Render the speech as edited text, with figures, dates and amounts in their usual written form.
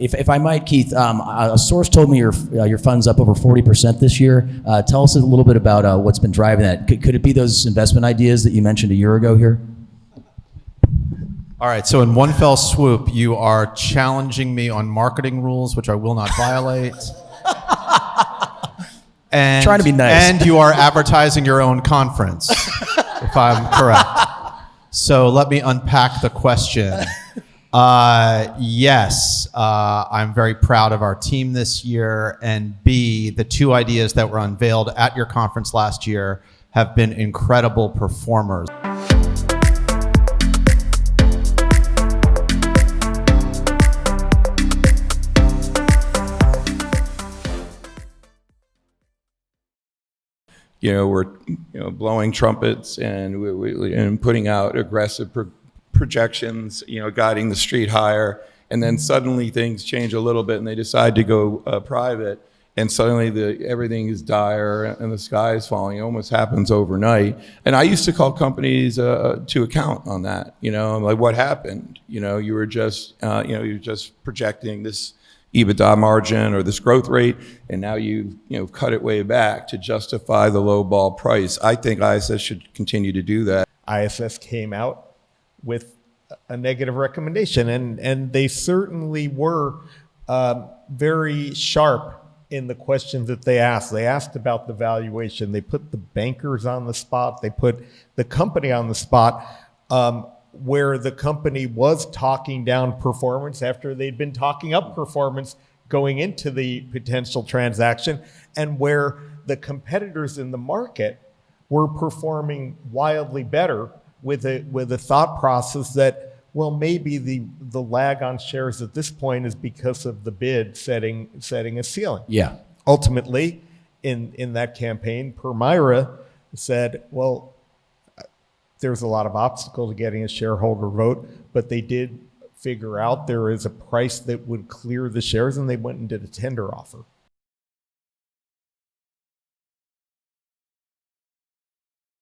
If I might, Keith, a source told me your fund's up over 40% this year. Tell us a little bit about what's been driving that. Could it be those investment ideas that you mentioned a year ago here? All right, so in one fell swoop, you are challenging me on marketing rules, which I will not violate. And, trying to be nice. And you are advertising your own conference, if I'm correct. So let me unpack the question. Yes, I'm very proud of our team this year. And B, the two ideas that were unveiled at your conference last year have been incredible performers. We're blowing trumpets and putting out aggressive projections, guiding the street higher, and then suddenly things change a little bit and they decide to go private, and suddenly everything is dire and the sky is falling. It almost happens overnight. And I used to call companies to account on that. I'm like, what happened? You were just projecting this EBITDA margin or this growth rate, and now you've cut it way back to justify the low ball price. I think ISS should continue to do that. ISS came out with a negative recommendation, and they certainly were very sharp in the questions that they asked. They asked about the valuation. They put the bankers on the spot. They put the company on the spot, where the company was talking down performance after they'd been talking up performance going into the potential transaction, and where the competitors in the market were performing wildly better with a thought process that, well, maybe the lag on shares at this point is because of the bid setting a ceiling. Yeah. Ultimately, in that campaign, Permira said, well, there's a lot of obstacle to getting a shareholder vote, but they did figure out there is a price that would clear the shares, and they went and did a tender offer.